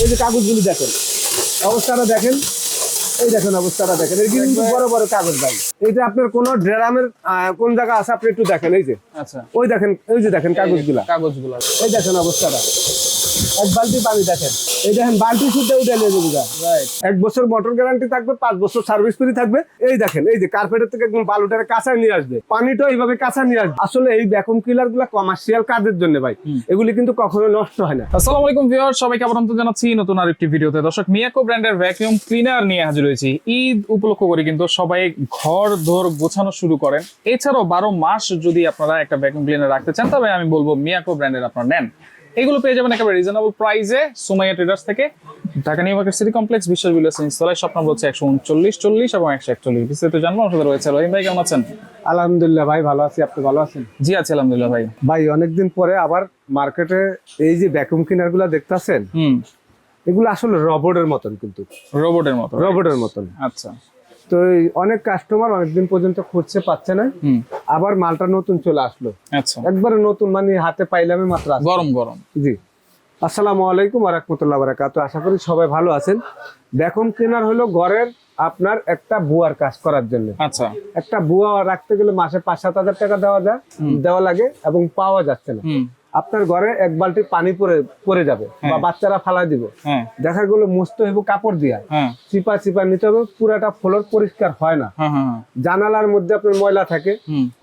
এই যে কাগজগুলি দেখেন, অবস্থাটা দেখেন, এই দেখেন অবস্থাটা দেখেন, এই কিন্তু বড় বড় কাগজ ভাই। এটা আপনার কোন ড্রামের কোন জায়গা আছে আপনি একটু দেখেন। এই যে আচ্ছা, ওই দেখেন, এই যে দেখেন কাগজগুলা, কাগজগুলো এই দেখেন অবস্থাটা। এক বালতি পানি দেখেন, এই দেখেন বালতি শুদ্ধে উঠে নিয়ে যাবে। রাইট। 1 বছর মোটর গ্যারান্টি থাকবে, 5 বছর সার্ভিস ফ্রি থাকবে। এই দেখেন, এই যে কার্পেটের থেকে একদম বালুটারে কাঁচা নিয়ে আসবে, পানিটা এইভাবে কাঁচা নিয়ে আসবে। আসলে এই ভ্যাকুয়াম ক্লিনার গুলা কমার্শিয়াল কাজের জন্য ভাই, এগুলি কিন্তু কখনো নষ্ট হয় না। আসসালামু আলাইকুম ভিউয়ার, সবাইকে আমন্ত্রণ জানাচ্ছি নতুন আরেকটি ভিডিওতে। দর্শক, মিয়াকো ব্র্যান্ডের ভ্যাকুয়াম ক্লিনার নিয়ে হাজির হয়েছি। ঈদ উপলক্ষ করে কিন্তু সবাই ঘর দোর গোছানো শুরু করেন। এছাড়াও 12 মাস যদি আপনারা একটা ভ্যাকুয়াম ক্লিনার রাখতে চান, তবে আমি বলবো মিয়াকো ব্র্যান্ডের আপনারা নেন। এগুলো পেয়ে যাবেন একেবারে রিজনেবল প্রাইসে সুমাইয়া ট্রেডার্স থেকে, Dhaka new market city complex, বিশ্বাস বিলাস ইনস্টলার, শপ নম্বর হচ্ছে 139 এবং 141। বিস্তারিত জানবো আমার সাথে রয়েছে রহিম ভাই। কেমন আছেন? আলহামদুলিল্লাহ ভাই, ভালো আছি। আপনি ভালো আছেন? জি আছি আলহামদুলিল্লাহ ভাই। ভাই অনেকদিন পরে আবার মার্কেটে এই যে ভ্যাকুয়াম ক্লিনার গুলা দেখতেছেন, এগুলো আসলে রোবটের মতন, কিন্তু রোবটের মতো। রোবটের মতন। আচ্ছা। তো এই অনেক কাস্টমার অনেকদিন পর্যন্ত খুঁজছে, পাচ্ছে না। আবার মালটা নতুন চলে আসলো, আচ্ছা, একবারে নতুন, মানে হাতে পাইলাম মাত্র আজকে। গরম গরম। জি, আসসালামু আলাইকুম ওয়া রাহমাতুল্লাহি ওয়া বারাকাতুহু। আশা করি সবাই ভালো আছেন। ভ্যাকুয়াম ক্লিনার হলো ঘরের আপনার একটা বুয়ার কাজ করার জন্য। আচ্ছা। একটা বুয়া রাখতে গেলে মাসে 5-7 হাজার টাকা দেওয়া লাগে এবং পাওয়া যাচ্ছে না। আপনার ঘরে 1 বালতি পানি পরে যাবে বা বাচ্চারা ফালা দিব, দেখা গেলো মুছতে হইব কাপড় দিয়া, চিপা চিপা নিতে হবে, পুরাটা ফ্লোর পরিষ্কার হয় না। জানালার মধ্যে আপনার ময়লা থাকে,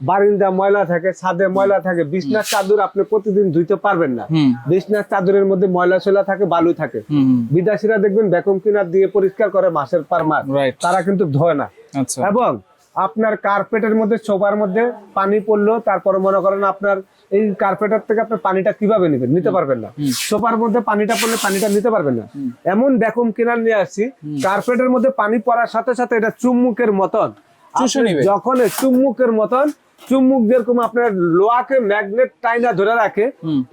বারিন্দা ময়লা থাকে, ছাদে ময়লা থাকে, বিছনার চাদর আপনি প্রতিদিন ধুইতে পারবেন না। বিছনার চাদরের মধ্যে ময়লা ছোলা থাকে, বালু থাকে। বিদেশিরা দেখবেন ভ্যাকুয়াম ক্লিনার দিয়ে পরিষ্কার করে মাসের পর মাস, তারা কিন্তু ধোয় না। এবং আপনার কার্পেটের মধ্যে, সোফার মধ্যে পানি পড়লো, তারপরে মনে করেন আপনার এই কার্পেটার থেকে আপনার পানিটা কিভাবে নেবেন, নিতে পারবেন না। সোফার মধ্যে পানিটা পড়লে পানিটা নিতে পারবেন না। এমন ভ্যাকুয়াম ক্লিনার নিয়ে আসছি, কার্পেটের মধ্যে পানি পড়ার সাথে সাথে এটা চুম্বুকের মতন, যখন চুম্বুকের মতন, চুম্বুক যেরকম আপনার লোহাকে ম্যাগনেট টাইনা ধরে রাখে,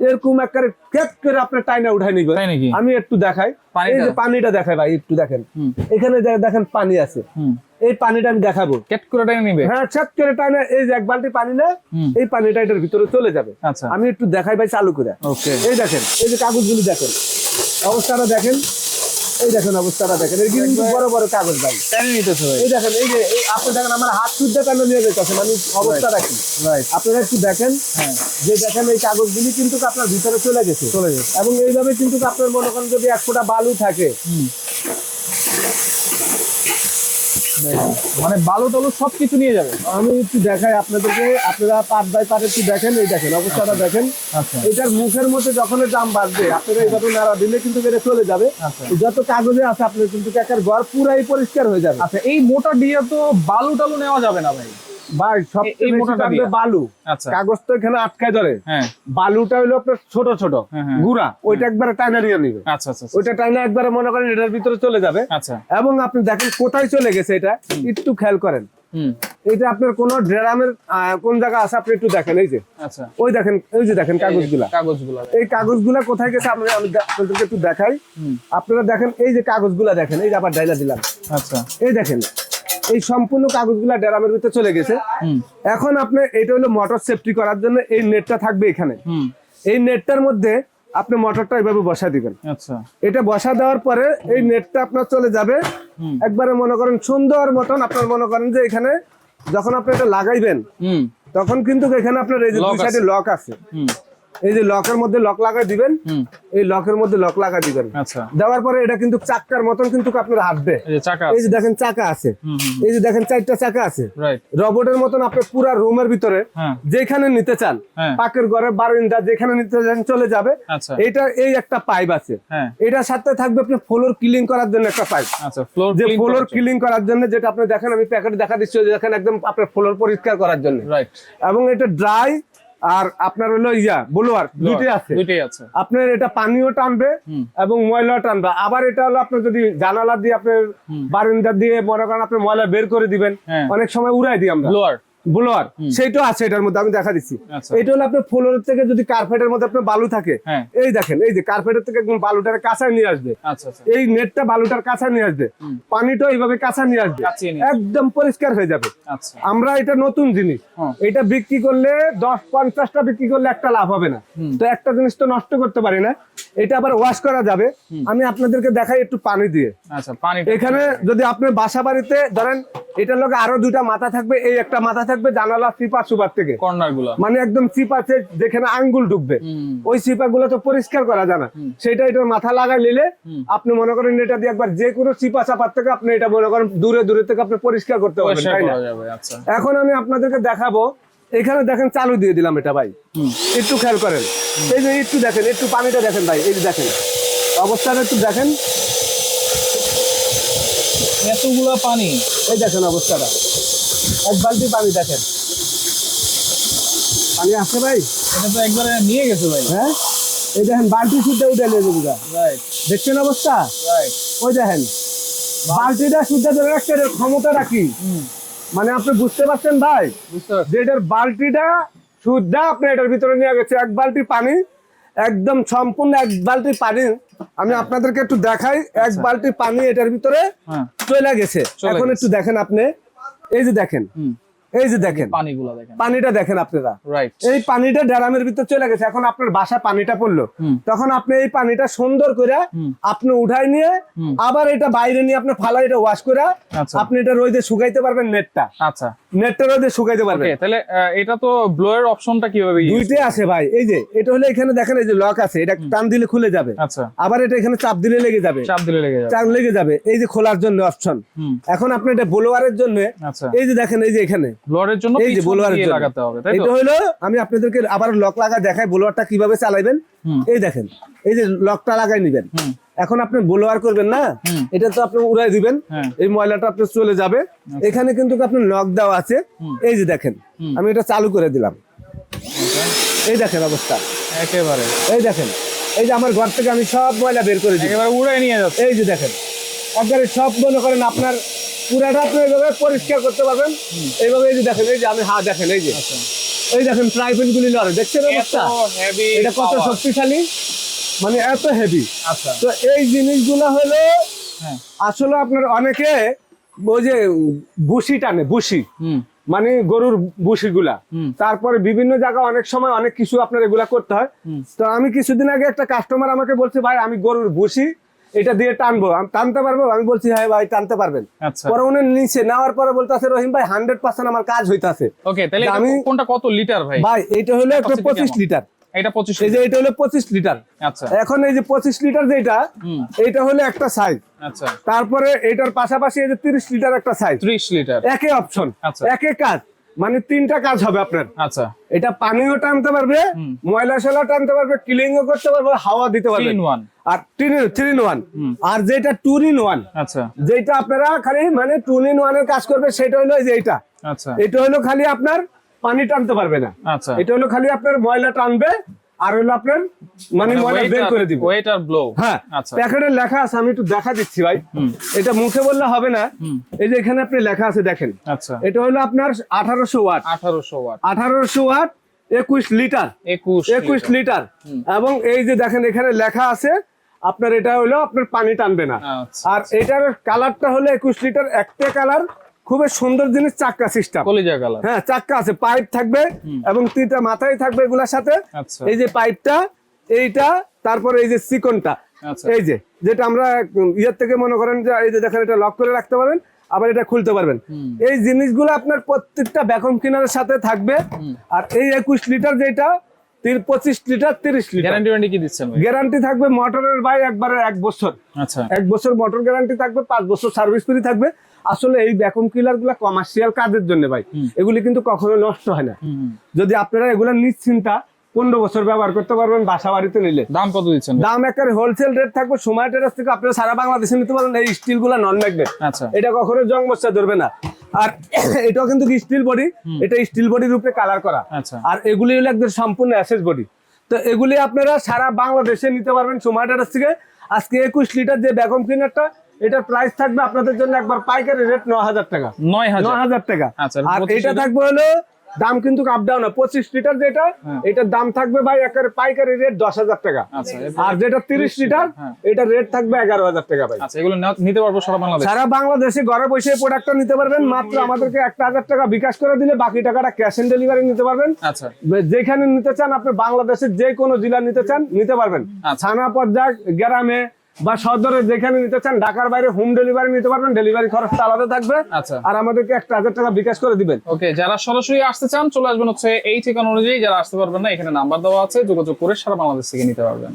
এরকম একটা কেক করে আপনার টাইনা উঠাই নিবে। আমি একটু দেখাই, এই যে পানিটা দেখাই ভাই, একটু দেখেন, এখানে দেখেন পানি আছে, এই পানিটা আমি দেখাবো। হ্যাঁ, চেক করে টাইনা, এই যে 1 বালতি পানি না, এই পানিটা এটার ভিতরে চলে যাবে। আমি একটু দেখাই ভাই, চালু করে। এই দেখেন, এই যে কাগজগুলি দেখেন, অবস্থাটা দেখেন, এই দেখেন অবস্থাটা দেখেন, এই কিন্তু বড় বড় কাগজ ভাই। এই দেখেন, এই যে আপনি দেখেন আমার হাত শুদ্ধ কেন নিয়ে যেতেছে, মানে অবস্থা রাখি। আপনারা একটু দেখেন, যে দেখেন এই কাগজগুলি কিন্তু আপনার ভিতরে চলে গেছে। এবং এইভাবে কিন্তু আপনার মনে করেন যদি 1 ফোঁটা বালু থাকে, মানে বালু টালু সবকিছু নিয়ে যাবে। আমি একটু দেখাই আপনাদেরকে, আপনারা পার্ট বাই পার্ট একটু দেখেন। এই দেখেন অবস্থাটা দেখেন, এটার মুখের মধ্যে যখন দাম বাড়বে, আপনারা এইভাবে নাড়া দিলে কিন্তু এটা চলে যাবে। যত কাগজে আছে আপনার কিন্তু একের ঘর পুরাই পরিষ্কার হয়ে যাবে। আচ্ছা, এই মোটা দিয়ে তো বালু টালু নেওয়া যাবে না ভাই। ভাই সবচেয়ে বেশি টানবে বালু। কাগজ তো এখানে আটকায় ধরে, বালুটা হলো আপনার ছোট ছোট গুড়া, ওইটা একবারে টাইনা নিয়ে নিবে। ওইটা টাইনা একবারে মনে করেন এটার ভিতরে চলে যাবে। এবং আপনি দেখেন কোথায় চলে গেছে, এটা একটু খেয়াল করেন। এটা আপনার কোন ড্রামের কোন জায়গা আছে আপনি একটু দেখেন। এই যে ওই দেখেন, এই যে দেখেন কাগজগুলা, এই কাগজগুলা কোথায় গেছে আমি আপনাদেরকে একটু দেখাই। আপনারা দেখেন, এই যে কাগজগুলা দেখেন, এই যে আবার ডাইলা দিলাম। এই দেখেন, এই সম্পূর্ণ কাগজগুলা ড্রামের ভিতরে চলে গেছে। এখন আপনি, এটা হলো মোটর সেফটি করার জন্য এই নেটটা থাকবে এখানে। এই নেটটার মধ্যে আপনি মোটরটা এইভাবে বসা দিবেন। এটা বসা দেওয়ার পরে এই নেটটা আপনার চলে যাবে একবারে মনে করেন সুন্দর মতন। আপনার মনে করেন যে এখানে যখন আপনি এটা লাগাইবেন, তখন কিন্তু এখানে আপনার এই যে দুই সাইডে লক আছে, এই যে লকের মধ্যে লক লাগাই দিবেন, এই লকের মধ্যে লক লাগা দিবেন। দেওয়ার পরে এটা কিন্তু চাকার মতন কিন্তু আপনার হাঁটবে। এই যে দেখেন চাকা আছে, এই যে দেখেন 4টা চাকা আছে, রোবটের মতন। আপনি পুরো রুমের ভিতরে যেখানে নিতে চান, পাকের ঘরে বারান্দা যেখানে নিতে চান চলে যাবে। এটা এই একটা পাইপ আছে, এটার সাথে থাকবে আপনি ফ্লোর ক্লিন করার জন্য একটা পাইপ। যে ফ্লোর ক্লিন করার জন্য, যেটা আপনি দেখেন, আমি প্যাকেটে দেখা দিচ্ছি, দেখেন একদম আপনার ফ্লোর পরিষ্কার করার জন্য। এবং এটা ড্রাই আর আপনার হলো ব্লোয়ার, দুইটাই আছে। আপনার এটা পানিও টানবে এবং ময়লা টানবে। আবার এটা হলো আপনার যদি জানালা দিয়ে আপনার বারান্দা দিয়ে মনে করেন আপনি ময়লা বের করে দিবেন, অনেক সময় উড়াই দিই আমরা ব্লোয়ার সেইটাও আছে এটার মধ্যে, আমি দেখা দিচ্ছি। এটা হলো আপনার ফ্লোরের থেকে যদি কার্পেটের মধ্যে আপনার বালু থাকে, এই দেখেন এই যে কার্পেটের থেকে একদম বালুটার কাঁচা নিয়ে আসবে, এই নেটটা বালুটার কাঁচা নিয়ে আসবে, পানিটা এইভাবে কাঁচা নিয়ে আসবে, একদম পরিষ্কার হয়ে যাবে। আমরা এটা নতুন জিনিস, এটা বিক্রি করলে 10-50টা বিক্রি করলে একটা লাভ হবে না, তো একটা জিনিস তো নষ্ট করতে পারি না, এটা আবার ওয়াশ করা যাবে। আমি আপনাদেরকে দেখাই একটু পানি দিয়ে। এখানে যদি আপনার বাসা বাড়িতে ধরেন এটার লোক আরো 2টা মাথা থাকবে, এই একটা মাথা থাকবে জানালা চিপা সুপার থেকে কর্নার গুলো, মানে একদম চিপাতে যেখানে আঙ্গুল ঢুকবে ওই চিপা গুলো তো পরিষ্কার করা যায় না, সেটা এটার মাথা লাগাই নিলে আপনি মনে করেন এটা দিয়ে একবার যে কোনো চিপা চাপার থেকে আপনি এটা মনে করেন দূরে দূরে থেকে আপনি পরিষ্কার করতে পারবেন, তাই না? এখন আমি আপনাদেরকে দেখাবো, এখানে দেখেন চালু দিয়ে দিলাম এটা ভাই, একটু খেয়াল করেন, এই যে একটু দেখেন, একটু পানিটা দেখেন ভাই, এই যে দেখেন অবস্থাটা একটু দেখেন, এতগুলো পানি, এই দেখেন অবস্থাটা, এক বালতি পানি দেখেন, পানি আসছে ভাই, এটা তো একবারে নিয়ে গেছে ভাই। হ্যাঁ এই দেখেন বালতি শুদ্ধ উঠে নিয়ে যাবে, দেখছেন অবস্থা, ওই দেখেন বালতিটা শুদ্ধ ধরে রাখছে, এর ক্ষমতাটা কি মানে আপনি বুঝতে পারছেন ভাই, যে এটার বালতিটা শুদ্ধ আপনি এটার ভিতরে নিয়ে গেছে, এক বালতি পানি, একদম সম্পূর্ণ এক বালতি পানি, আমি আপনাদেরকে একটু দেখাই, এক বালতি পানি এটার ভিতরে চলে গেছে। এখন একটু দেখেন আপনি, এই যে দেখেন, এই যে দেখেন পানিগুলো দেখেন, পানিটা দেখেন আপনারা, এই পানিটা ড্রামের ভিতর চলে গেছে। এখন আপনার বাসা পানিটা পড়লো, তখন আপনি এই পানিটা সুন্দর করে আপনি উঠাই নিয়ে আবার এটা বাইরে নিয়ে আপনি ফালা এটা ওয়াশ করে আপনি এটা রোদে শুকাইতে পারবেন, নেটটা, আচ্ছা নেটটা রোদে শুকাইতে পারবেন। তাহলে এটা তো ব্লোয়ার অপশনটা কিভাবে? দুইটাই আছে ভাই, এই যে এটা হলো এখানে দেখেন এই যে লক আছে, এটা টান দিলে খুলে যাবে, আচ্ছা আবার এটা এখানে চাপ দিলে লেগে যাবে, চাপ দিলে লেগে যাবে, চাপ লেগে যাবে, এই যে খোলার জন্য অপশন। এখন আপনি এটা ব্লোয়ারের জন্য, এই যে দেখেন এই যে এখানে ব্লোয়ারের জন্য এই যে ব্লোয়ারের জন্য লাগাতে হবে, তাই তো? এটা হলো আমি আপনাদেরকে আবার লক লাগা দেখাই, ব্লোয়ারটা কিভাবে চালাবেন, এই দেখেন এই যে লকটা লাগাই নিবেন, এখন আপনি ব্লোয়ার করবেন না, এটা তো আপনি উড়াই দিবেন, এই ময়লাটা আপনার চলে যাবে। এখানে কিন্তু আপনার লক দেওয়া আছে, এই যে দেখেন আমি এটা চালু করে দিলাম, এই দেখেন অবস্থা একেবারে, এই দেখেন এই যে আমার ঘর থেকে আমি সব ময়লা বের করে দিই, একেবারে উড়াই নিয়ে যাচ্ছে, এই যে দেখেন একবারে সব মনে করেন আপনার পুরাটা আপনি এইভাবে পরিষ্কার করতে পারবেন, এইভাবে এই যে দেখেন, এই যে আমি দেখেন এই যে এই দেখেন ট্রাইপেন গুলি লড়ে, দেখছেন অবস্থা, এটা কত শক্তিশালী, মানে এত হেভি। তো এই জিনিসগুলো হলো আসলে আপনার অনেকে ওই যে বুসি টানে, বুসি মানে গরুর বুসি গুলা, তারপরে বিভিন্ন জায়গায় অনেক সময় অনেক কিছু আপনার এগুলা করতে হয়। তো আমি কিছুদিন আগে একটা কাস্টমার আমাকে বলছে ভাই আমি গরুর বুসি এটা দিয়ে টানবো, আমি টানতে পারবো, আমি বলছি হ্যাঁ ভাই টানতে পারবেন। পরে উনি নিচে নেওয়ার পরে বলতেছে রহিম ভাই 100% আমার কাজ হইতাছে। ওকে, তাহলে আমি কোনটা কত লিটার ভাই? ভাই এটা হলো একটা 25 লিটার, এটা 25, এই যে এটা হলো 25 লিটার। আচ্ছা এখন এই যে 25 লিটার যেটা, এটা হলো একটা সাইজ। আচ্ছা তারপরে এটার পাশাপাশি এই যে 30 লিটার একটা সাইজ, 30 লিটার, একই অপশন, একে কাজ, মানে 3টা কাজ হবে আপনার। আচ্ছা এটা পানিও টানতে পারবে, ময়লা শালা টানতে পারবে, ক্লিনিংও করতে পারবে, হাওয়া দিতে পারবে, 3-in-1, আর 3-in-1, আর যেটা 2-in-1, আচ্ছা যেটা আপনারা খালি মানে 2-in-1 এর কাজ করবে সেটা হলো এই যে এটা। আচ্ছা এটা হলো খালি আপনার পানি টানতে পারবে না, আচ্ছা এটা হলো খালি আপনার ময়লা টানবে আর হলো আপনার মানে ময়লা বের করে দিবে, ওয়েট আর ব্লো। হ্যাঁ আচ্ছা প্যাকেটে লেখা আছে, আমি একটু দেখা দিচ্ছি ভাই, এটা মুখে বললে হবে না, এই যে এখানে আপনি লেখা আছে দেখেন। আচ্ছা এটা হলো আপনার 1800 ওয়াট, 1800 ওয়াট 21 লিটার, 21 লিটার, এবং এই যে দেখেন এখানে লেখা আছে আপনার এটা হলো আপনার পানি টানবে না। আর এটার কালারটা হলো 21 লিটার, একটা কালার, খুবই সুন্দর জিনিস, চাক্কা সিস্টেম, কলিজা কালার, হ্যাঁ চাক্কা আছে, পাইপ থাকবে এবং 3টা মাথায় থাকবে এগুলার সাথে। এই যে পাইপটা এইটা, তারপরে এই যে চিকনটা, এই যে যেটা আমরা ইয়ের থেকে মনে করেন যে এই যে দেখেন এটা লক করে রাখতে পারবেন, আবার এটা খুলতে পারবেন, এই জিনিসগুলো আপনার প্রত্যেকটা ভ্যাকুয়াম ক্লিনারের সাথে থাকবে। আর এই 21 লিটার যেটা 25 লিটার 30 লিটার গ্যারান্টি কি দিচ্ছেন? গ্যারান্টি থাকবে মোটরের ভাই একবারে 1 বছর। আচ্ছা 1 বছর মোটর গ্যারান্টি থাকবে, 5 বছর সার্ভিস ফ্রি থাকবে। আসলে এই ভ্যাকুয়াম ক্লিনার গুলা কমার্শিয়াল কাজের জন্য ভাই, এগুলি কিন্তু কখনো নষ্ট হয় না। যদি আপনারা এগুলা নিশ্চিন্তা 15 বছর ব্যবহার করতে পারবেন বাসা বাড়িতে নিলে। দাম কত দিচ্ছেন? দাম একেবারে হোলসেল রেট থাকবে, সময় টেরাস থেকে আপনারা সারা বাংলাদেশে নিতে পারেন। এই স্টিল গুলা নন ম্যাগনেট, আচ্ছা এটা কখনো জং মশা ধরবে না। আর এটাও কিন্তু স্টিল বডি, এটা স্টিল বডির উপরে কালার করা, আর এগুলি হলো একদম সম্পূর্ণ অ্যাসেস বডি। তো এগুলি আপনারা সারা বাংলাদেশে নিতে পারবেন সময় টেরাস থেকে। আজকে 21 লিটার যে ভ্যাকুয়াম ক্লিনারটা এটার প্রাইস থাকবে আপনাদের জন্য একবার পাইকারি রেট 9,000 টাকা। 9,000 টাকা। আচ্ছা, আর এটা থাকবে হলো দাম কিন্তু আপ ডাউন না। 25 লিটার যেটা এটার দাম থাকবে ভাই একেবারে পাইকারি রেট 10,000 টাকা। আর যেটা 30 লিটার এটা রেট থাকবে 11,000 টাকা ভাই। আচ্ছা, এগুলো নিতে পারবো সারা বাংলাদেশে ঘরে বসে প্রোডাক্টটা নিতে পারবেন। মাত্র আমাদেরকে 1,000 টাকা বিকাশ করে দিলে বাকি টাকাটা ক্যাশ অন ডেলিভারি নিতে পারবেন। আচ্ছা, যেখানে নিতে চান আপনি বাংলাদেশের যে কোনো জেলা নিতে চান নিতে পারবেন। থানা পর্যায়ে, গ্রামে বা সদরে যেখানে নিতে চান, ঢাকার বাইরে হোম ডেলিভারি নিতে পারবেন। ডেলিভারি খরচটা আলাদা থাকবে। আচ্ছা, আর আমাদেরকে 1,000 টাকা বিকাশ করে দিবেন। ওকে, যারা সরাসরি আসতে চান চলে আসবেন হচ্ছে এই ঠিকানা অনুযায়ী। যারা আসতে পারবেন না, এখানে নাম্বার দেওয়া আছে, যোগাযোগ করে সারা বাংলাদেশ থেকে নিতে পারবেন।